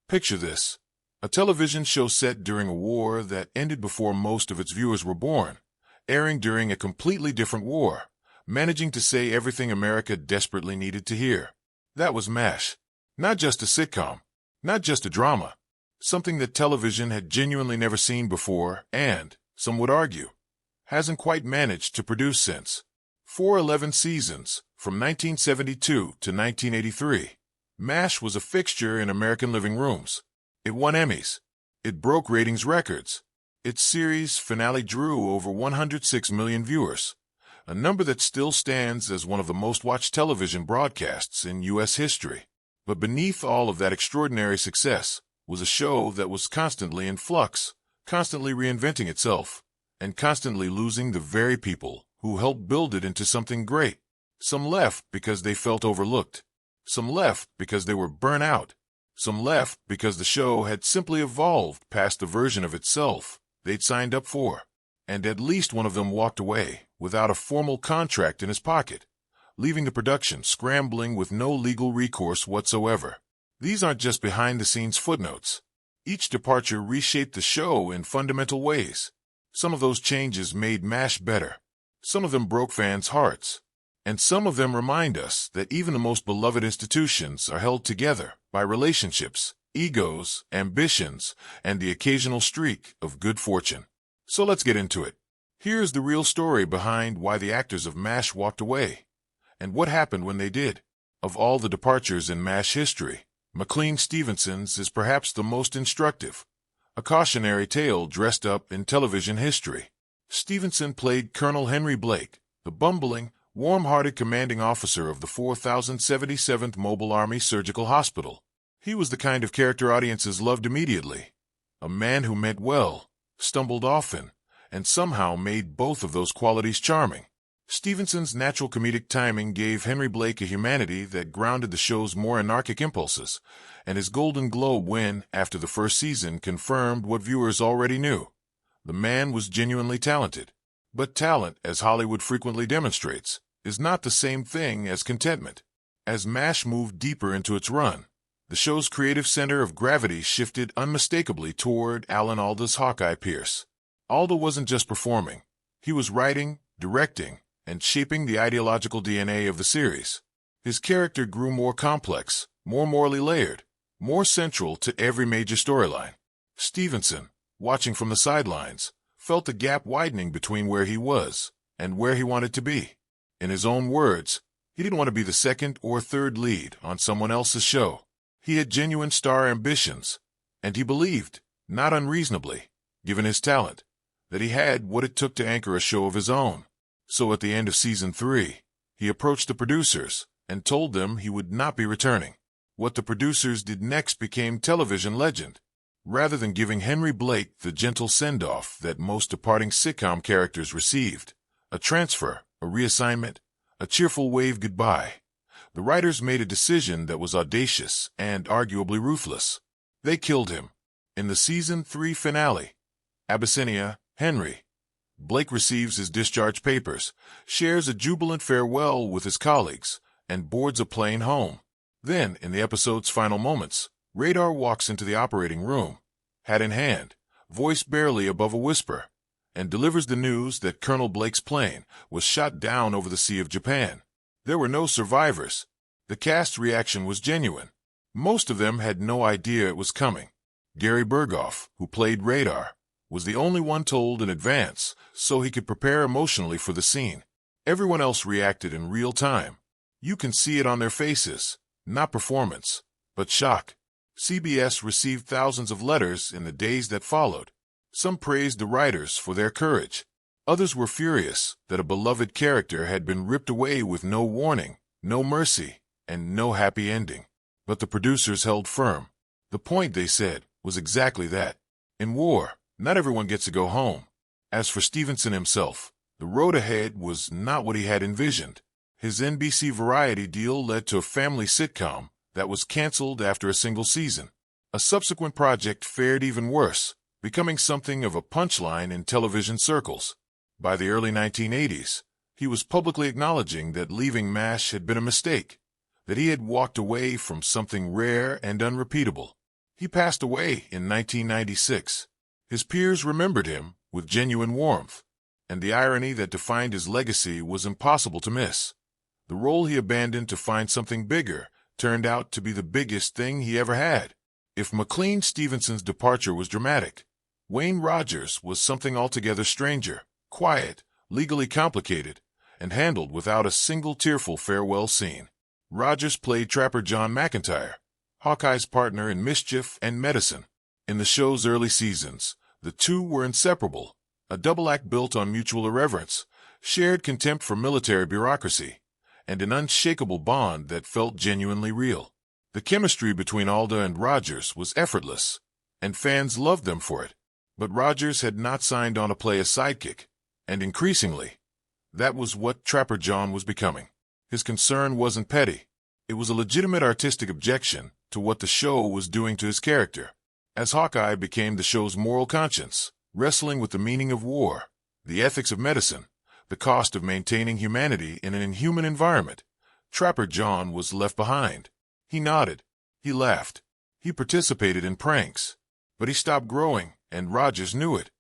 Picture this. A television show set during a war that ended before most of its viewers were born, airing during a completely different war, managing to say everything America desperately needed to hear. That was MASH. Not just a sitcom, not just a drama, something that television had genuinely never seen before and, some would argue, hasn't quite managed to produce since. For 11 seasons, from 1972 to 1983, MASH was a fixture in American living rooms. It won Emmys. It broke ratings records. Its series finale drew over 106 million viewers, a number that still stands as one of the most-watched television broadcasts in U.S. history. But beneath all of that extraordinary success was a show that was constantly in flux, constantly reinventing itself, and constantly losing the very people who helped build it into something great. Some left because they felt overlooked. Some left because they were burnt out. Some left because the show had simply evolved past the version of itself they'd signed up for. And at least one of them walked away without a formal contract in his pocket, leaving the production scrambling with no legal recourse whatsoever. These aren't just behind-the-scenes footnotes. Each departure reshaped the show in fundamental ways. Some of those changes made MASH better. Some of them broke fans' hearts. And some of them remind us that even the most beloved institutions are held together by relationships, egos, ambitions, and the occasional streak of good fortune. So let's get into it. Here's the real story behind why the actors of MASH walked away, and what happened when they did. Of all the departures in MASH history, McLean Stevenson's is perhaps the most instructive, a cautionary tale dressed up in television history. Stevenson played Colonel Henry Blake, the bumbling, warm-hearted commanding officer of the 4077th Mobile Army Surgical Hospital. He was the kind of character audiences loved immediately. A man who meant well, stumbled often, and somehow made both of those qualities charming. Stevenson's natural comedic timing gave Henry Blake a humanity that grounded the show's more anarchic impulses, and his Golden Globe win after the first season confirmed what viewers already knew. The man was genuinely talented. But talent, as Hollywood frequently demonstrates, is not the same thing as contentment. As MASH moved deeper into its run, the show's creative center of gravity shifted unmistakably toward Alan Alda's Hawkeye Pierce. Alda wasn't just performing. He was writing, directing, and shaping the ideological DNA of the series. His character grew more complex, more morally layered, more central to every major storyline. Stevenson, watching from the sidelines, felt the gap widening between where he was and where he wanted to be. In his own words, he didn't want to be the second or third lead on someone else's show. He had genuine star ambitions, and he believed, not unreasonably, given his talent, that he had what it took to anchor a show of his own. So at the end of season 3, he approached the producers and told them he would not be returning. What the producers did next became television legend. Rather than giving Henry Blake the gentle send-off that most departing sitcom characters received, a transfer, a reassignment, a cheerful wave goodbye, the writers made a decision that was audacious and arguably ruthless. They killed him. In the season 3 finale, Abyssinia, Henry Blake receives his discharge papers, shares a jubilant farewell with his colleagues, and boards a plane home. Then, in the episode's final moments, Radar walks into the operating room, hat in hand, voice barely above a whisper, and delivers the news that Colonel Blake's plane was shot down over the Sea of Japan. There were no survivors. The cast's reaction was genuine. Most of them had no idea it was coming. Gary Berghoff, who played Radar, was the only one told in advance so he could prepare emotionally for the scene. Everyone else reacted in real time. You can see it on their faces, not performance, but shock. CBS received thousands of letters in the days that followed. Some praised the writers for their courage. Others were furious that a beloved character had been ripped away with no warning, no mercy, and no happy ending. But the producers held firm. The point, they said, was exactly that. In war, not everyone gets to go home. As for Stevenson himself, the road ahead was not what he had envisioned. His NBC Variety deal led to a family sitcom that was canceled after a single season. A subsequent project fared even worse, becoming something of a punchline in television circles. By the early 1980s, he was publicly acknowledging that leaving MASH had been a mistake, that he had walked away from something rare and unrepeatable. He passed away in 1996. His peers remembered him with genuine warmth, and the irony that defined his legacy was impossible to miss. The role he abandoned to find something bigger turned out to be the biggest thing he ever had. If McLean Stevenson's departure was dramatic, Wayne Rogers was something altogether stranger, quiet, legally complicated, and handled without a single tearful farewell scene. Rogers played Trapper John McIntyre, Hawkeye's partner in mischief and medicine. In the show's early seasons, the two were inseparable, a double act built on mutual irreverence, shared contempt for military bureaucracy, and an unshakable bond that felt genuinely real. The chemistry between Alda and Rogers was effortless, and fans loved them for it. But Rogers had not signed on to play a sidekick, and increasingly, that was what Trapper John was becoming. His concern wasn't petty. It was a legitimate artistic objection to what the show was doing to his character. As Hawkeye became the show's moral conscience, wrestling with the meaning of war, the ethics of medicine, the cost of maintaining humanity in an inhuman environment, Trapper John was left behind. He nodded. He laughed. He participated in pranks. But he stopped growing, and Rogers knew it.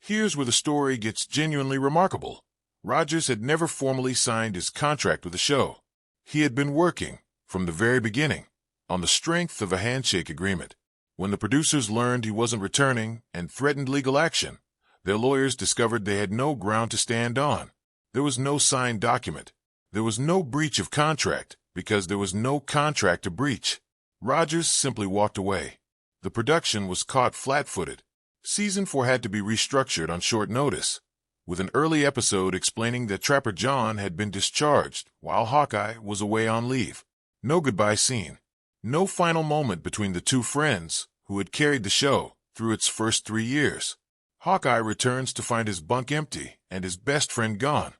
Here's where the story gets genuinely remarkable. Rogers had never formally signed his contract with the show. He had been working, from the very beginning, on the strength of a handshake agreement. When the producers learned he wasn't returning and threatened legal action, their lawyers discovered they had no ground to stand on. There was no signed document. There was no breach of contract because there was no contract to breach. Rogers simply walked away. The production was caught flat-footed. Season 4 had to be restructured on short notice, with an early episode explaining that Trapper John had been discharged while Hawkeye was away on leave. No goodbye scene. No final moment between the two friends who had carried the show through its first 3 years. Hawkeye returns to find his bunk empty and his best friend gone.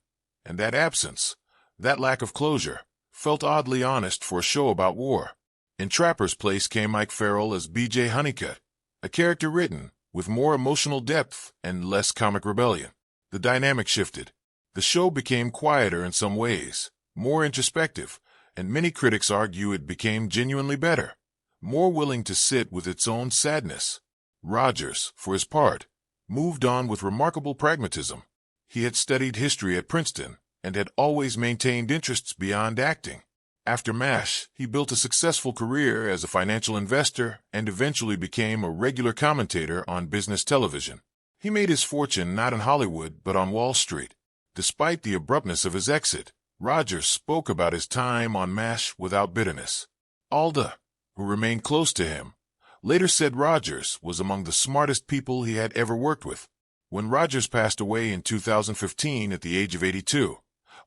And that absence, that lack of closure, felt oddly honest for a show about war. In Trapper's place came Mike Farrell as B.J. Honeycutt, a character written with more emotional depth and less comic rebellion. The dynamic shifted. The show became quieter in some ways, more introspective, and many critics argue it became genuinely better, more willing to sit with its own sadness. Rogers, for his part, moved on with remarkable pragmatism. He had studied history at Princeton and had always maintained interests beyond acting. After MASH, he built a successful career as a financial investor and eventually became a regular commentator on business television. He made his fortune not in Hollywood but on Wall Street. Despite the abruptness of his exit, Rogers spoke about his time on MASH without bitterness. Alda, who remained close to him, later said Rogers was among the smartest people he had ever worked with. When Rogers passed away in 2015 at the age of 82,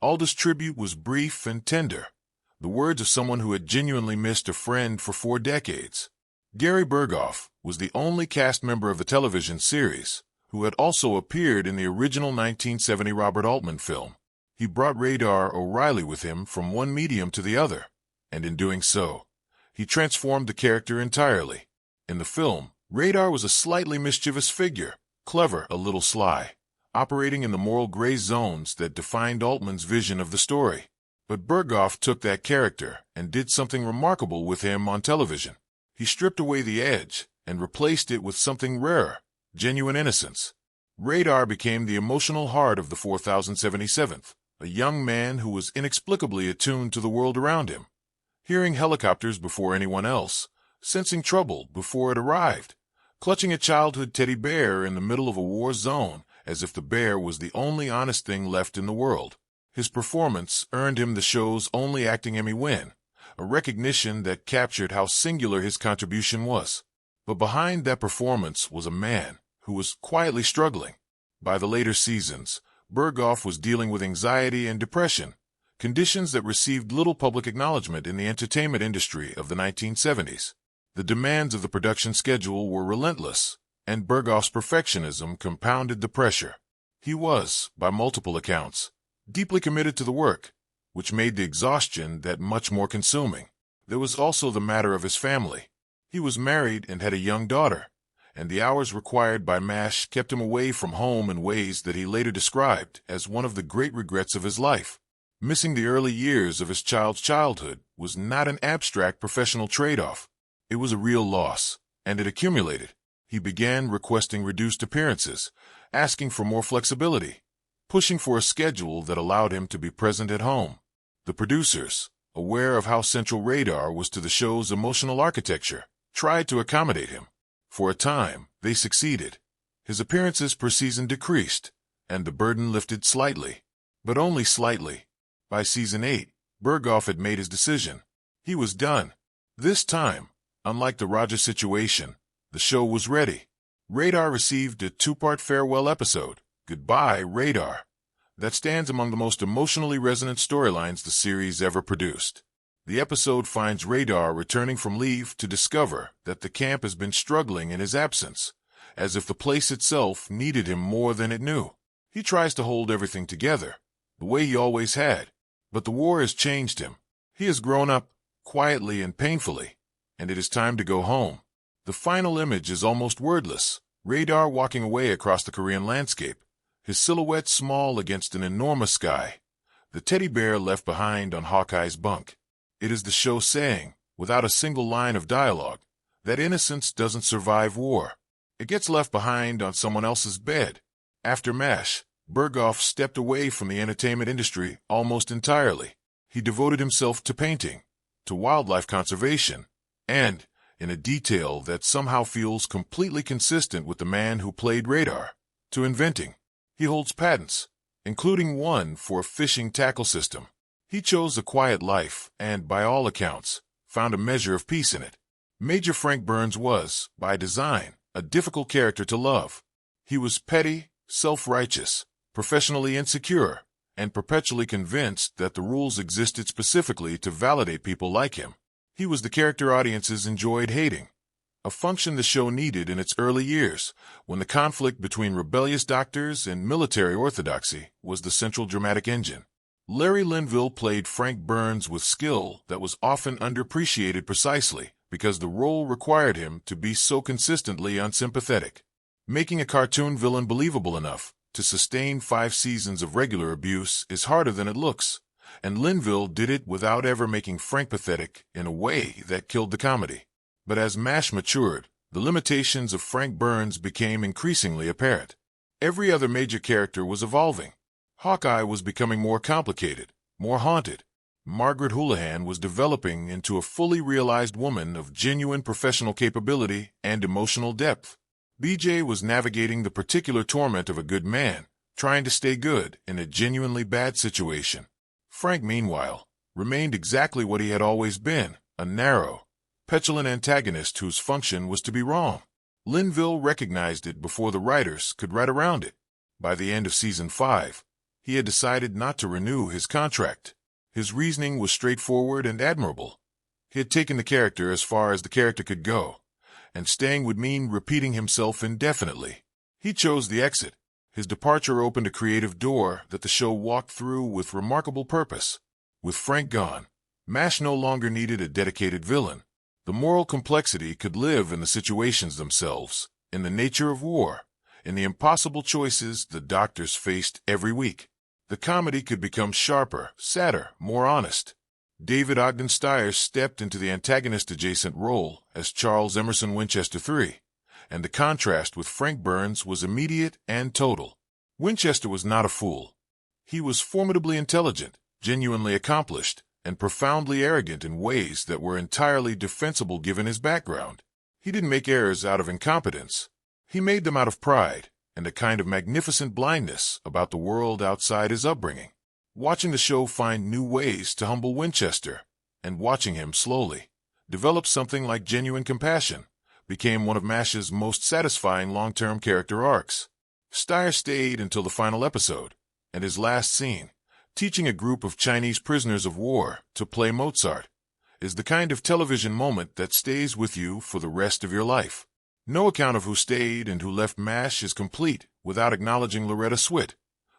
Alda's tribute was brief and tender, the words of someone who had genuinely missed a friend for 4 decades. Gary Berghoff was the only cast member of the television series who had also appeared in the original 1970 Robert Altman film. He brought Radar O'Reilly with him from one medium to the other, and in doing so, he transformed the character entirely. In the film, Radar was a slightly mischievous figure, clever, a little sly, operating in the moral gray zones that defined Altman's vision of the story. But Berghoff took that character and did something remarkable with him on television. He stripped away the edge and replaced it with something rarer, genuine innocence. Radar became the emotional heart of the 4077th, a young man who was inexplicably attuned to the world around him, hearing helicopters before anyone else, sensing trouble before it arrived, clutching a childhood teddy bear in the middle of a war zone as if the bear was the only honest thing left in the world. His performance earned him the show's only acting Emmy win, a recognition that captured how singular his contribution was. But behind that performance was a man who was quietly struggling. By the later seasons, Berghoff was dealing with anxiety and depression, conditions that received little public acknowledgement in the entertainment industry of the 1970s. The demands of the production schedule were relentless, and Berghoff's perfectionism compounded the pressure. He was, by multiple accounts, deeply committed to the work, which made the exhaustion that much more consuming. There was also the matter of his family. He was married and had a young daughter, and the hours required by MASH kept him away from home in ways that he later described as one of the great regrets of his life. Missing the early years of his child's childhood was not an abstract professional trade-off. It was a real loss, and it accumulated. He began requesting reduced appearances, asking for more flexibility, pushing for a schedule that allowed him to be present at home. The producers, aware of how central Radar was to the show's emotional architecture, tried to accommodate him. For a time, they succeeded. His appearances per season decreased, and the burden lifted slightly. But only slightly. By season 8, Berghoff had made his decision. He was done. This time, unlike the Roger situation, the show was ready. Radar received a 2-part farewell episode, Goodbye, Radar, that stands among the most emotionally resonant storylines the series ever produced. The episode finds Radar returning from leave to discover that the camp has been struggling in his absence, as if the place itself needed him more than it knew. He tries to hold everything together, the way he always had, but the war has changed him. He has grown up, quietly and painfully, and it is time to go home. The final image is almost wordless, Radar walking away across the Korean landscape, his silhouette small against an enormous sky, the teddy bear left behind on Hawkeye's bunk. It is the show saying, without a single line of dialogue, that innocence doesn't survive war. It gets left behind on someone else's bed. After MASH, Berghoff stepped away from the entertainment industry almost entirely. He devoted himself to painting, to wildlife conservation, and, in a detail that somehow feels completely consistent with the man who played Radar, to inventing. He holds patents, including one for a fishing tackle system. He chose a quiet life and, by all accounts, found a measure of peace in it. Major Frank Burns was, by design, a difficult character to love. He was petty, self-righteous, professionally insecure, and perpetually convinced that the rules existed specifically to validate people like him. He was the character audiences enjoyed hating, a function the show needed in its early years, when the conflict between rebellious doctors and military orthodoxy was the central dramatic engine. Larry Linville played Frank Burns with skill that was often underappreciated precisely because the role required him to be so consistently unsympathetic. Making a cartoon villain believable enough to sustain 5 seasons of regular abuse is harder than it looks, and Linville did it without ever making Frank pathetic in a way that killed the comedy. But as MASH matured, the limitations of Frank Burns became increasingly apparent. Every other major character was evolving. Hawkeye was becoming more complicated, more haunted. Margaret Houlihan was developing into a fully realized woman of genuine professional capability and emotional depth. BJ was navigating the particular torment of a good man, trying to stay good in a genuinely bad situation. Frank, meanwhile, remained exactly what he had always been, a narrow, petulant antagonist whose function was to be wrong. Linville recognized it before the writers could write around it. By the end of season 5, he had decided not to renew his contract. His reasoning was straightforward and admirable. He had taken the character as far as the character could go, and staying would mean repeating himself indefinitely. He chose the exit. His departure opened a creative door that the show walked through with remarkable purpose. With Frank gone, MASH no longer needed a dedicated villain. The moral complexity could live in the situations themselves, in the nature of war, in the impossible choices the doctors faced every week. The comedy could become sharper, sadder, more honest. David Ogden Stiers stepped into the antagonist-adjacent role as Charles Emerson Winchester III, and the contrast with Frank Burns was immediate and total. Winchester was not a fool. He was formidably intelligent, genuinely accomplished, and profoundly arrogant in ways that were entirely defensible given his background. He didn't make errors out of incompetence. He made them out of pride and a kind of magnificent blindness about the world outside his upbringing. Watching the show find new ways to humble Winchester, and watching him slowly develop something like genuine compassion, became one of MASH's most satisfying long-term character arcs. Stiers stayed until the final episode, and his last scene, teaching a group of Chinese prisoners of war to play Mozart, is the kind of television moment that stays with you for the rest of your life. No account of who stayed and who left MASH is complete without acknowledging Loretta Swit,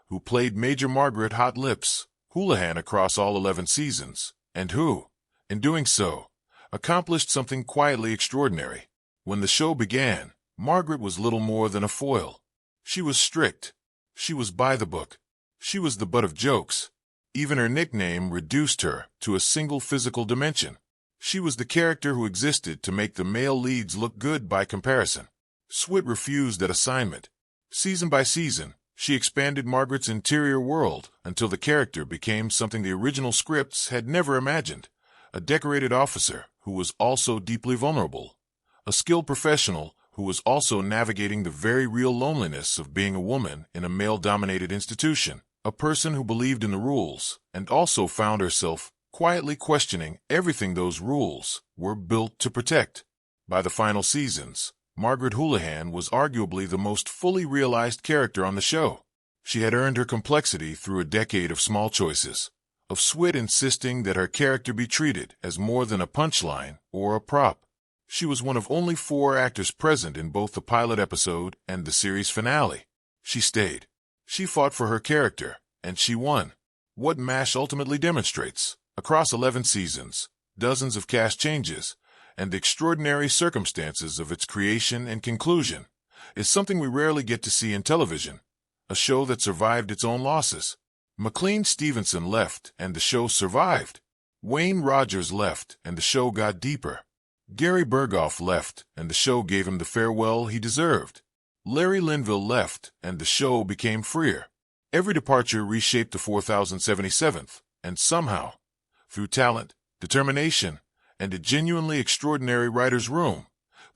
who played Major Margaret Hot Lips Houlihan across all 11 seasons, and who, in doing so, accomplished something quietly extraordinary. When the show began, Margaret was little more than a foil. She was strict. She was by the book. She was the butt of jokes. Even her nickname reduced her to a single physical dimension. She was the character who existed to make the male leads look good by comparison. Swit refused that assignment. Season by season, she expanded Margaret's interior world until the character became something the original scripts had never imagined. A decorated officer who was also deeply vulnerable. A skilled professional who was also navigating the very real loneliness of being a woman in a male-dominated institution. A person who believed in the rules and also found herself quietly questioning everything those rules were built to protect. By the final seasons, Margaret Houlihan was arguably the most fully realized character on the show. She had earned her complexity through a decade of small choices, of Swit insisting that her character be treated as more than a punchline or a prop. She was one of only 4 actors present in both the pilot episode and the series finale. She stayed. She fought for her character, and she won. What MASH ultimately demonstrates, across 11 seasons, dozens of cast changes, and the extraordinary circumstances of its creation and conclusion, is something we rarely get to see in television. A show that survived its own losses. McLean Stevenson left, and the show survived. Wayne Rogers left, and the show got deeper. Gary Berghoff left, and the show gave him the farewell he deserved. Larry Linville left, and the show became freer. Every departure reshaped the 4077th, and somehow, through talent, determination, and a genuinely extraordinary writer's room,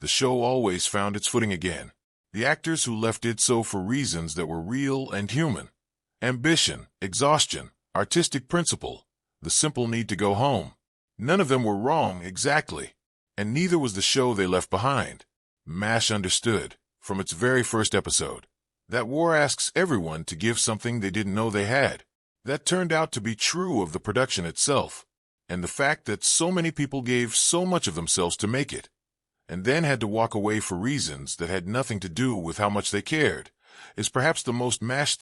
the show always found its footing again. The actors who left did so for reasons that were real and human. Ambition, exhaustion, artistic principle, the simple need to go home. None of them were wrong exactly, and neither was the show they left behind. MASH understood, from its very first episode, that war asks everyone to give something they didn't know they had. That turned out to be true of the production itself, and the fact that so many people gave so much of themselves to make it, and then had to walk away for reasons that had nothing to do with how much they cared, is perhaps the most MASH